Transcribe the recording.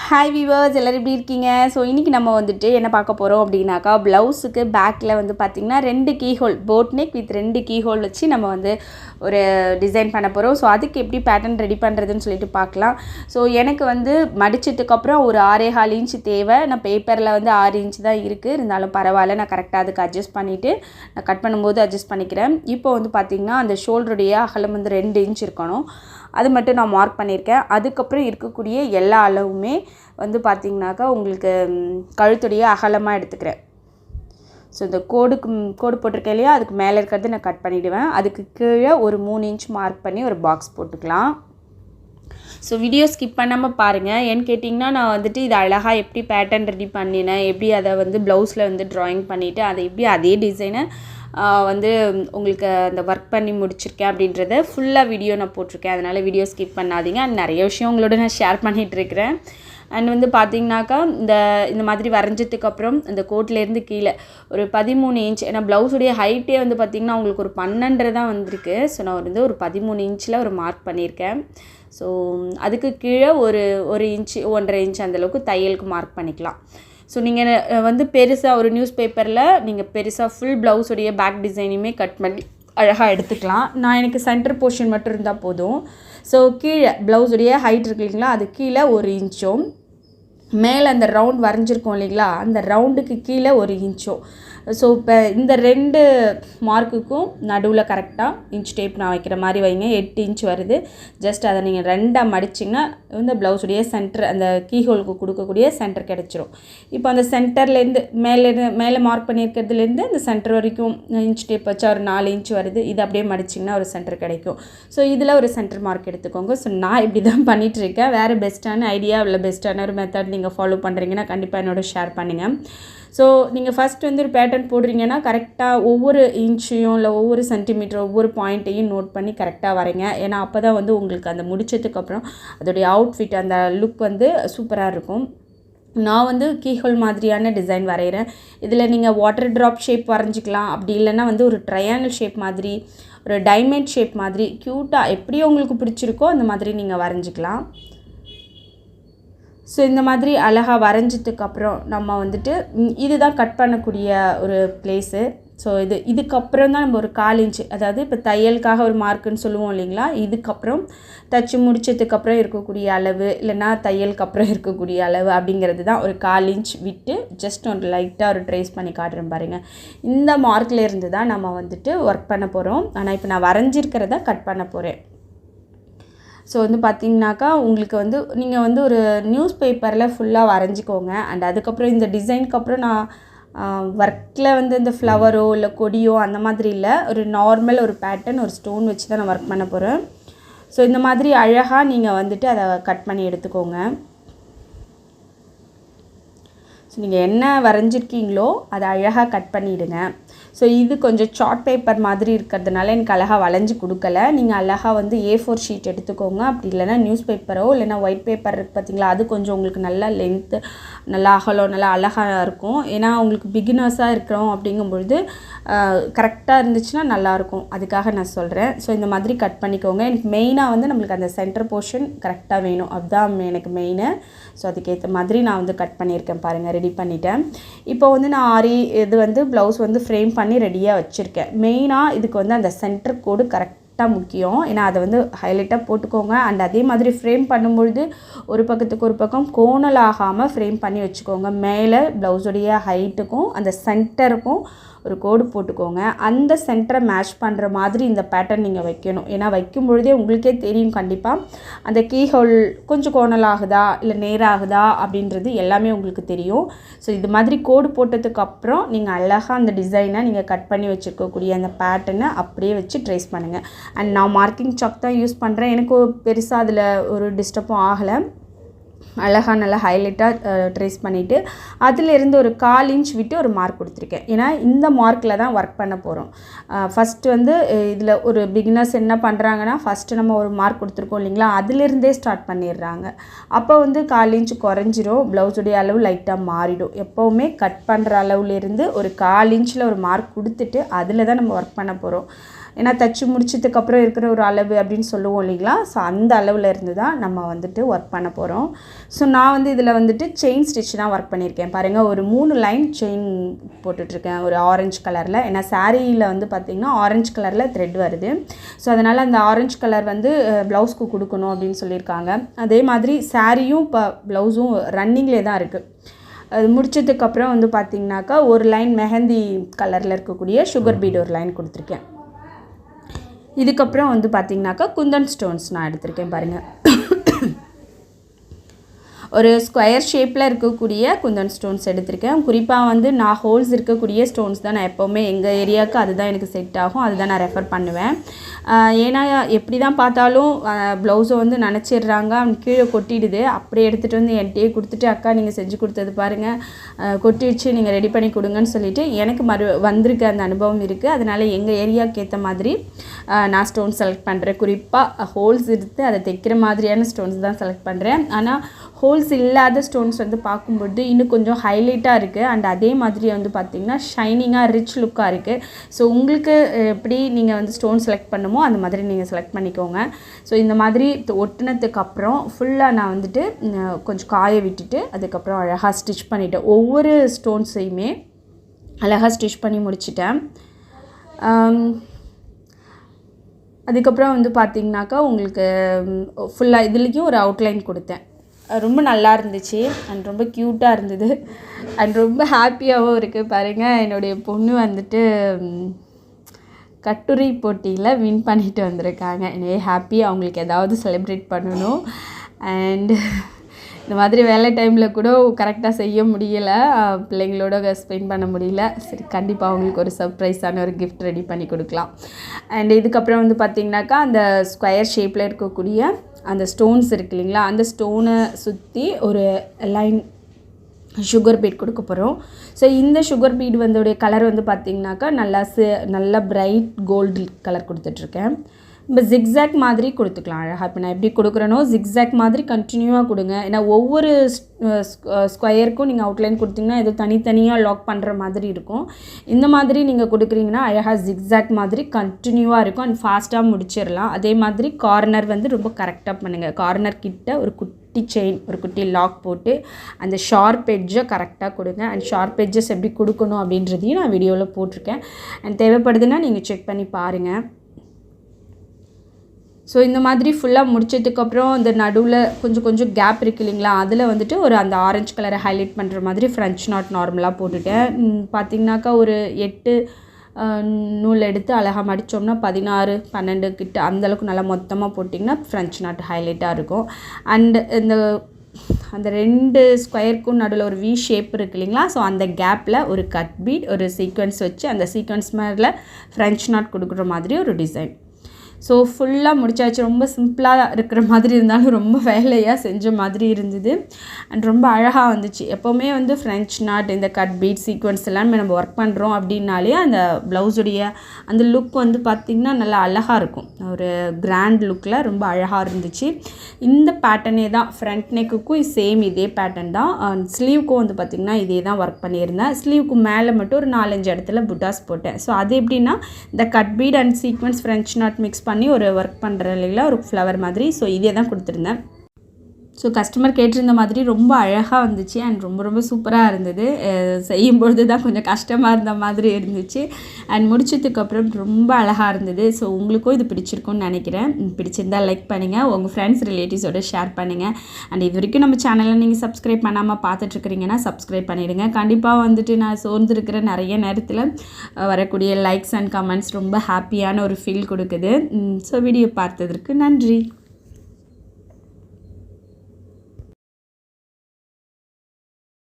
Hi viewers, எல்லோரும் எப்படி இருக்கீங்க? ஸோ இன்றைக்கி நம்ம வந்துட்டு என்ன பார்க்க போகிறோம் அப்படின்னாக்கா, ப்ளவுஸுக்கு பேக்கில் வந்து பார்த்திங்கன்னா 2 keyhole boat neck with 2 keyhole வச்சு நம்ம வந்து ஒரு டிசைன் பண்ண போகிறோம். ஸோ அதுக்கு எப்படி பேட்டர்ன் ரெடி பண்ணுறதுன்னு சொல்லிட்டு பார்க்கலாம். ஸோ எனக்கு வந்து மடிச்சதுக்கப்புறம் ஒரு 6.25 இன்ச் தேவை. நான் பேப்பரில் வந்து 6 இன்ச் தான் இருக்குது, இருந்தாலும் பரவாயில்ல, நான் கரெக்டாக அதுக்கு அட்ஜஸ்ட் பண்ணிவிட்டு நான் கட் பண்ணும்போது அட்ஜஸ்ட் பண்ணிக்கிறேன். இப்போ வந்து பார்த்திங்கன்னா அந்த ஷோல்டருடைய அகலம் வந்து 2 இன்ச் இருக்கணும். அது மட்டும் நான் மார்க் பண்ணியிருக்கேன். அதுக்கப்புறம் இருக்கக்கூடிய எல்லா அளவுமே வந்து பார்த்திங்கனாக்கா உங்களுக்கு கழுத்துடைய அகலமாக எடுத்துக்கிறேன். ஸோ இந்த கோடு போட்டிருக்கேன் இல்லையா, அதுக்கு மேலே இருக்கிறது நான் கட் பண்ணிவிடுவேன். அதுக்கு கீழே ஒரு 3 இன்ச் மார்க் பண்ணி ஒரு பாக்ஸ் போட்டுக்கலாம். ஸோ வீடியோ ஸ்கிப் பண்ணாமல் பாருங்கள். ஏன்னு கேட்டிங்கன்னா, நான் வந்துட்டு இது அழகாக எப்படி பேட்டர்ன் ரெடி பண்ணினேன், எப்படி அதை வந்து ப்ளவுஸில் வந்து ட்ராயிங் பண்ணிவிட்டு அதை எப்படி அதே டிசைனை வந்து உங்களுக்கு அந்த ஒர்க் பண்ணி முடிச்சிருக்கேன் அப்படின்றத ஃபுல்லாக வீடியோ நான் போட்டிருக்கேன். அதனால் வீடியோ ஸ்கிப் பண்ணாதீங்க. நிறைய விஷயம் உங்களோட நான் ஷேர் பண்ணிகிட்ருக்கிறேன். அண்ட் வந்து பார்த்திங்கனாக்கா இந்த மாதிரி வரைஞ்சதுக்கப்புறம் இந்த கோட்லேருந்து கீழே ஒரு 13 இன்ச், ஏன்னா ப்ளவுஸுடைய ஹைட்டே வந்து பார்த்திங்கன்னா உங்களுக்கு ஒரு 12 தான் வந்திருக்கு. ஸோ நான் வந்து ஒரு 13 இன்ச்சில் ஒரு மார்க் பண்ணியிருக்கேன். ஸோ அதுக்கு கீழே ஒரு இன்ச்சு 1.5 இன்ச் அந்தளவுக்கு தையலுக்கு மார்க் பண்ணிக்கலாம். ஸோ நீங்கள் வந்து பெருசாக ஒரு நியூஸ் பேப்பரில் நீங்கள் பெருசாக ஃபுல் ப்ளவுஸுடைய பேக் டிசைனையுமே கட் பண்ணி அழகாக எடுத்துக்கலாம். நான் எனக்கு சென்டர் போர்ஷன் மட்டும் இருந்தால் போதும். ஸோ கீழே ப்ளவுஸுடைய ஹைட் இருக்கு இல்லைங்களா, அது கீழே 1 இன்ச்சும், மேலே அந்த ரவுண்ட் வரைஞ்சிருக்கோம் இல்லைங்களா, அந்த ரவுண்டுக்கு கீழே 1 இன்ச்சும். ஸோ இப்போ இந்த 2 மார்க்குக்கும் நடுவில் கரெக்டாக இன்ச் டேப் நான் வைக்கிற மாதிரி வைங்க. 8 இன்ச் வருது. ஜஸ்ட் அதை நீங்கள் 2ஆக மடிச்சிங்கன்னா இந்த ப்ளவுஸுடைய சென்டர், அந்த கீஹோலுக்கு கொடுக்கக்கூடிய சென்டர் கிடச்சிரும். இப்போ அந்த சென்டர்லேருந்து மேலே மார்க் பண்ணியிருக்கிறதுலேருந்து இந்த சென்டர் வரைக்கும் இன்ச் டேப் வச்சா ஒரு 4 இன்ச் வருது. இது அப்படியே மடிச்சிங்கன்னா ஒரு சென்டர் கிடைக்கும். ஸோ இதில் ஒரு சென்டர் மார்க் எடுத்துக்கோங்க. ஸோ நான் இப்படி தான் பண்ணிகிட்ருக்கேன். வேறு பெஸ்ட்டான ஐடியா இல்லை, பெஸ்ட்டான ஒரு மெத்தட் நீங்கள் ஃபாலோ பண்ணுறீங்கன்னா கண்டிப்பாக என்னோட ஷேர் பண்ணுங்கள். ஸோ நீங்கள் ஃபஸ்ட் வந்து ஒரு பேட்டர்ன் போடுறீங்கன்னா கரெக்டாக ஒவ்வொரு இன்ச்சையும் இல்லை ஒவ்வொரு சென்டிமீட்டர் ஒவ்வொரு பாயிண்ட்டையும் நோட் பண்ணி கரெக்டாக வரைங்க. ஏன்னா அப்போ தான் வந்து உங்களுக்கு அந்த முடிச்சதுக்கப்புறம் அதோடைய அவுட்ஃபிட் அந்த லுக் வந்து சூப்பராக இருக்கும். நான் வந்து கீஹோல் மாதிரியான டிசைன் வரைகிறேன். இதில் நீங்கள் வாட்டர் ட்ராப் ஷேப் வரைஞ்சிக்கலாம். அப்படி இல்லைன்னா வந்து ஒரு ட்ரையாங்கிள் ஷேப் மாதிரி, ஒரு டைமண்ட் ஷேப் மாதிரி க்யூட்டாக எப்படி உங்களுக்கு பிடிச்சிருக்கோ அந்த மாதிரி நீங்கள் வரைஞ்சிக்கலாம். ஸோ இந்த மாதிரி அழகாக வரைஞ்சதுக்கப்புறம் நம்ம வந்துட்டு இதுதான் கட் பண்ணக்கூடிய ஒரு பிளேஸு. ஸோ இதுக்கப்புறம் தான் நம்ம ஒரு 1/4 இன்ச்சு, அதாவது இப்போ தையலுக்காக ஒரு மார்க்குன்னு சொல்லுவோம் இல்லைங்களா, இதுக்கப்புறம் தச்சு முடிச்சதுக்கப்புறம் இருக்கக்கூடிய அளவு, இல்லைன்னா தையலுக்கு அப்புறம் இருக்கக்கூடிய அளவு அப்படிங்கிறது தான் ஒரு 1/4 இன்ச் விட்டு ஜஸ்ட் ஒரு லைட்டாக ஒரு ட்ரேஸ் பண்ணி காட்டுறேன் பாருங்கள். இந்த மார்க்லேருந்து தான் நம்ம வந்துட்டு ஒர்க் பண்ண போகிறோம். ஆனால் இப்போ நான் வரைஞ்சிருக்கிறத கட் பண்ண போகிறேன். ஸோ வந்து பார்த்திங்கனாக்கா உங்களுக்கு வந்து நீங்கள் வந்து ஒரு நியூஸ் பேப்பரில் ஃபுல்லாக வரைஞ்சிக்கோங்க. அண்ட் அதுக்கப்புறம் இந்த டிசைனுக்கு அப்புறம் நான் ஒர்க்கில் வந்து இந்த ஃப்ளவரோ இல்லை கொடியோ அந்த மாதிரி இல்லை, ஒரு நார்மல் ஒரு பேட்டர்ன் ஒரு ஸ்டோன் வச்சு தான் நான் ஒர்க் பண்ண போகிறேன். ஸோ இந்த மாதிரி அழகாக நீங்கள் வந்துட்டு அதை கட் பண்ணி எடுத்துக்கோங்க. ஸோ நீங்கள் என்ன வரைஞ்சிருக்கீங்களோ அதை அழகாக கட் பண்ணிவிடுங்க. ஸோ இது கொஞ்சம் சார்ட் பேப்பர் மாதிரி இருக்கிறதுனால எனக்கு அழகாக வளைஞ்சி கொடுக்கல. நீங்கள் அழகாக வந்து A4 ஷீட் எடுத்துக்கோங்க. அப்படி இல்லைனா நியூஸ் பேப்பரோ இல்லைனா ஒயிட் பேப்பர் இருக்குது பார்த்திங்களா, அது கொஞ்சம் உங்களுக்கு நல்லா லென்த்து, நல்லா அகலம், நல்லா அழகாக இருக்கும். ஏன்னா உங்களுக்கு பிகினர்ஸாக இருக்கிறோம் அப்படிங்கும்பொழுது கரெக்டாக இருந்துச்சுன்னா நல்லாயிருக்கும். அதுக்காக நான் சொல்கிறேன். ஸோ இந்த மாதிரி கட் பண்ணிக்கோங்க. எனக்கு மெயினாக வந்து நம்மளுக்கு அந்த சென்டர் போர்ஷன் கரெக்டாக வேணும், அதுதான் எனக்கு மெயினு. ஸோ அதுக்கேற்ற மாதிரி நான் வந்து கட் பண்ணியிருக்கேன் பாருங்கள், ரெடி பண்ணிட்டேன். இப்போ வந்து நான் ஆரி இது வந்து ப்ளவுஸ் வந்து ஃப்ரேம் பண்ணி ரெடியாக வச்சுருக்கேன். மெயினாக இதுக்கு வந்து அந்த சென்டர் கோடு கரெக்டாக முக்கியம். ஏன்னா அதை வந்து ஹைலைட்டாக போட்டுக்கோங்க. அண்ட் அதே மாதிரி ஃப்ரேம் பண்ணும்பொழுது ஒரு பக்கத்துக்கு ஒரு பக்கம் கோணல் ஆகாமல் ஃப்ரேம் பண்ணி வச்சுக்கோங்க. மேலே ப்ளவுஸுடைய ஹைட்டுக்கும் அந்த சென்டருக்கும் ஒரு கோடு போட்டுக்கோங்க. அந்த சென்டரை மேட்ச் பண்ணுற மாதிரி இந்த பேட்டர்ன் நீங்கள் வைக்கணும். ஏன்னா வைக்கும் பொழுதே உங்களுக்கே தெரியும் கண்டிப்பாக அந்த கீஹோல் கொஞ்சம் கோணல் ஆகுதா இல்லை நேராகுதா அப்படின்றது எல்லாமே உங்களுக்கு தெரியும். ஸோ இது மாதிரி கோடு போட்டதுக்கப்புறம் நீங்கள் அழகாக அந்த டிசைனை நீங்கள் கட் பண்ணி வச்சுருக்கக்கூடிய அந்த பேட்டர்னை அப்படியே வச்சு ட்ரேஸ் பண்ணுங்கள். அண்ட் நான் மார்க்கிங் சாக் தான் யூஸ் பண்ணுறேன். எனக்கு பெருசாக அதில் ஒரு டிஸ்டர்பும் ஆகலை. அழகாக நல்லா ஹைலைட்டாக ட்ரேஸ் பண்ணிவிட்டு அதிலிருந்து ஒரு 1/4 இன்ச் விட்டு ஒரு மார்க் கொடுத்துருக்கேன். ஏன்னா இந்த மார்க்கில் தான் ஒர்க் பண்ண போகிறோம். ஃபஸ்ட்டு வந்து இதில் ஒரு பிகினர்ஸ் என்ன பண்ணுறாங்கன்னா, ஃபஸ்ட்டு நம்ம ஒரு மார்க் கொடுத்துருக்கோம் இல்லைங்களா, அதிலிருந்தே ஸ்டார்ட் பண்ணிடுறாங்க. அப்போ வந்து 1/4 இன்ச் குறைஞ்சிரும், ப்ளவுஸுடைய அளவு லைட்டாக மாறிடும். எப்போவுமே கட் பண்ணுற அளவுலேருந்து ஒரு 1/4 இன்ச்சில் ஒரு மார்க் கொடுத்துட்டு அதில் தான் நம்ம ஒர்க் பண்ண போகிறோம். ஏன்னா தச்சு முடிச்சதுக்கப்புறம் இருக்கிற ஒரு அளவு அப்படின்னு சொல்லுவோம் இல்லைங்களா. ஸோ அந்த அளவில் இருந்து தான் நம்ம வந்துட்டு ஒர்க் பண்ண போகிறோம். ஸோ நான் வந்து இதில் வந்துட்டு செயின் ஸ்டிச் தான் ஒர்க் பண்ணியிருக்கேன். பாருங்கள், ஒரு 3 லைன் செயின் போட்டுட்ருக்கேன் ஒரு ஆரஞ்சு கலரில். ஏன்னா சாரியில் வந்து பார்த்திங்கன்னா ஆரஞ்சு கலரில் த்ரெட் வருது. ஸோ அதனால் அந்த ஆரஞ்சு கலர் வந்து ப்ளவுஸ்க்கு கொடுக்கணும் அப்படின்னு சொல்லியிருக்காங்க. அதே மாதிரி சாரியும் இப்போ ப்ளவுஸும் ரன்னிங்லே தான் இருக்குது. அது முடிச்சதுக்கப்புறம் வந்து பார்த்திங்கனாக்கா ஒரு லைன் மெஹந்தி கலரில் இருக்கக்கூடிய சுகர் பீட் ஒரு லைன் கொடுத்துருக்கேன். இதுக்கப்புறம் வந்து பார்த்திங்கனாக்கா குந்தன் ஸ்டோன்ஸ் நான் எடுத்திருக்கேன். பாருங்கள், ஒரு ஸ்கொயர் ஷேப்பில் இருக்கக்கூடிய குந்தன் ஸ்டோன்ஸ் எடுத்திருக்கேன். குறிப்பாக வந்து நான் ஹோல்ஸ் இருக்கக்கூடிய ஸ்டோன்ஸ் தான் நான் எப்போவுமே எங்கள் ஏரியாவுக்கு அதுதான் எனக்கு செட் ஆகும், அதுதான் நான் ரெஃபர் பண்ணுவேன். ஏன்னா எப்படி தான் பார்த்தாலும் ப்ளவுஸை வந்து நினச்சிடுறாங்க, அவன் கீழே கொட்டிடுது. அப்படியே எடுத்துகிட்டு வந்து என்கிட்டயே கொடுத்துட்டு, அக்கா நீங்கள் செஞ்சு கொடுத்தது பாருங்கள் கொட்டிடுச்சு, நீங்கள் ரெடி பண்ணி கொடுங்கன்னு சொல்லிவிட்டு எனக்கு வந்திருக்கு அந்த அனுபவம் இருக்குது. அதனால் எங்கள் ஏரியாவுக்கு ஏற்ற மாதிரி நான் ஸ்டோன் செலக்ட் பண்ணுறேன். குறிப்பாக ஹோல்ஸ் எடுத்து அதை தைக்கிற மாதிரியான ஸ்டோன்ஸ் தான் செலக்ட் பண்ணுறேன். ஆனால் ஹோல்ஸ் இல்லாத ஸ்டோன்ஸ் வந்து பார்க்கும்போது இன்னும் கொஞ்சம் ஹைலைட்டாக இருக்குது. அண்ட் அதே மாதிரி வந்து பார்த்திங்கன்னா ஷைனிங்காக ரிச் லுக்காக இருக்குது. ஸோ உங்களுக்கு எப்படி நீங்கள் வந்து ஸ்டோன் செலக்ட் பண்ணுமோ அந்த மாதிரி நீங்கள் செலக்ட் பண்ணிக்கோங்க. ஸோ இந்த மாதிரி ஒட்டினதுக்கு அப்புறம் ஃபுல்லாக நான் வந்துட்டு கொஞ்சம் காய விட்டுட்டு அதுக்கப்புறம் அழகாக ஸ்டிச் பண்ணிவிட்டேன். ஒவ்வொரு ஸ்டோன்ஸையுமே அழகாக ஸ்டிச் பண்ணி முடிச்சிட்டேன். அதுக்கப்புறம் வந்து பார்த்திங்கனாக்கா உங்களுக்கு ஃபுல்லாக இதுலேயும் ஒரு அவுட்லைன் கொடுத்தேன். ரொம்ப நல்லா இருந்துச்சு அண்ட் ரொம்ப க்யூட்டாக இருந்தது அண்ட் ரொம்ப ஹாப்பியாகவும் இருக்குது. பாருங்கள், என்னுடைய பொண்ணு வந்துட்டு கட்டுரை போட்டியில் வின் பண்ணிட்டு வந்திருக்காங்க. எனவே ஹாப்பி. அவங்களுக்கு ஏதாவது செலிப்ரேட் பண்ணணும். அண்ட் இந்த மாதிரி வேலை டைமில் கூட கரெக்டாக செய்ய முடியலை, பிள்ளைங்களோட ஸ்பெண்ட் பண்ண முடியல. சரி, கண்டிப்பாக அவங்களுக்கு ஒரு சர்ப்ரைஸான ஒரு கிஃப்ட் ரெடி பண்ணி கொடுக்கலாம். அண்ட் இதுக்கப்புறம் வந்து பார்த்திங்கனாக்கா அந்த ஸ்கொயர் ஷேப்பில் இருக்கக்கூடிய அந்த ஸ்டோன்ஸ் இருக்கு இல்லைங்களா, அந்த ஸ்டோனை சுற்றி ஒரு லைன் சுகர் பீட் கொடுக்க போகிறோம். ஸோ இந்த சுகர் பீட் வந்தோடைய கலர் வந்து பார்த்திங்கனாக்கா நல்லா பிரைட் கோல்டு கலர் கொடுத்துட்ருக்கேன். இப்போ ஜிக்ஸாக் மாதிரி கொடுத்துக்கலாம் அழகாக. இப்போ நான் எப்படி கொடுக்குறேனோ ஜிக்ஸாக் மாதிரி கண்டினியூவாக கொடுங்க. ஏன்னா ஒவ்வொரு ஸ்கொயருக்கும் நீங்கள் அவுட்லைன் கொடுத்தீங்கன்னா ஏதோ தனித்தனியாக லாக் பண்ணுற மாதிரி இருக்கும். இந்த மாதிரி நீங்கள் கொடுக்குறீங்கன்னா அழகாக ஜிக்ஸாக் மாதிரி கண்டினியூவாக இருக்கும் அண்ட் ஃபாஸ்ட்டாக முடிச்சிடலாம். அதே மாதிரி கார்னர் வந்து ரொம்ப கரெக்டாக பண்ணுங்கள். கார்னர் கிட்ட ஒரு குட்டி செயின், ஒரு குட்டி லாக் போட்டு அந்த ஷார்ப் எட்ஜை கரெக்டாக கொடுங்க. அண்ட் ஷார்ப் எட்ஜஸ் எப்படி கொடுக்கணும் அப்படின்றதையும் நான் வீடியோவில் போட்டிருக்கேன். அண்ட் தேவைப்படுதுன்னா நீங்கள் செக் பண்ணி பாருங்கள். ஸோ இந்த மாதிரி ஃபுல்லாக முடிச்சதுக்கப்புறம் இந்த நடுவில் கொஞ்சம் கேப் இருக்குது இல்லைங்களா, அதில் வந்துட்டு ஒரு அந்த ஆரஞ்சு கலரை ஹைலைட் பண்ணுற மாதிரி ஃப்ரெஞ்ச் நாட் நார்மலாக போட்டுட்டேன். பார்த்திங்கனாக்கா ஒரு 8 நூல் எடுத்து அழகாக மடித்தோம்னா 16 12 கிட்ட அந்தளவுக்கு நல்லா மொத்தமாக போட்டிங்கன்னா ஃப்ரெஞ்ச் நாட் ஹைலைட்டாக இருக்கும். அண்டு அந்த 2 ஸ்கொயருக்கும் நடுவில் ஒரு வி ஷேப் இருக்குது இல்லைங்களா, ஸோ அந்த கேப்பில் ஒரு கட் பீட் ஒரு சீக்வன்ஸ் வச்சு அந்த சீக்வன்ஸ் மேலே ஃப்ரெஞ்ச் நாட் கொடுக்குற மாதிரி ஒரு டிசைன். ஸோ ஃபுல்லாக முடிச்சாச்சு. ரொம்ப சிம்பிளாக இருக்கிற மாதிரி இருந்தாலும் ரொம்ப வேலையாக செஞ்ச மாதிரி இருந்தது அண்ட் ரொம்ப அழகாக வந்துச்சு. எப்போவுமே வந்து ஃப்ரெஞ்ச் நாட் இந்த கட் பீட் சீக்வன்ஸ் எல்லாமே நம்ம ஒர்க் பண்ணுறோம் அப்படின்னாலே அந்த ப்ளவுஸுடைய அந்த லுக் வந்து பார்த்திங்கன்னா நல்லா அழகாக இருக்கும். ஒரு கிராண்ட் லுக்கில் ரொம்ப அழகாக இருந்துச்சு. இந்த பேட்டர்னே தான் ஃப்ரண்ட் நெக்குக்கும் சேம் இதே பேட்டர்ன் தான். ஸ்லீவுக்கும் வந்து பார்த்திங்கன்னா இதே தான் ஒர்க் பண்ணியிருந்தேன். ஸ்லீவுக்கு மேலே மட்டும் ஒரு 4-5 இடத்துல புட்டாஸ் போட்டேன். ஸோ அது எப்படின்னா இந்த cut beat and sequence French not mix பண்ணி ஒரு ஒர்க் பண்ணுற இல்லைங்களா, ஒரு ஃப்ளவர் மாதிரி. ஸோ இதே தான் கொடுத்துருந்தேன். ஸோ கஸ்டமர் கேட்டிருந்த மாதிரி ரொம்ப அழகாக வந்துச்சு அண்ட் ரொம்ப சூப்பராக இருந்தது. செய்யும்பொழுது தான் கொஞ்சம் கஷ்டமாக இருந்த மாதிரி இருந்துச்சு அண்ட் முடிச்சதுக்கப்புறம் ரொம்ப அழகாக இருந்தது. ஸோ உங்களுக்கும் இது பிடிச்சிருக்கும்னு நினைக்கிறேன். பிடிச்சிருந்தால் லைக் பண்ணுங்கள், உங்கள் ஃப்ரெண்ட்ஸ் ரிலேட்டிவ்ஸோடு ஷேர் பண்ணுங்கள். அண்ட் இது வரைக்கும் நம்ம சேனலில் நீங்கள் சப்ஸ்கிரைப் பண்ணாமல் பார்த்துட்ருக்கிறீங்கன்னா சப்ஸ்கிரைப் பண்ணிவிடுங்க. கண்டிப்பாக வந்துட்டு நான் சோர்ந்துருக்கிற நிறைய நேரத்தில் வரக்கூடிய லைக்ஸ் அண்ட் கமெண்ட்ஸ் ரொம்ப ஹாப்பியான ஒரு ஃபீல் கொடுக்குது. ஸோ வீடியோ பார்த்ததற்கு நன்றி.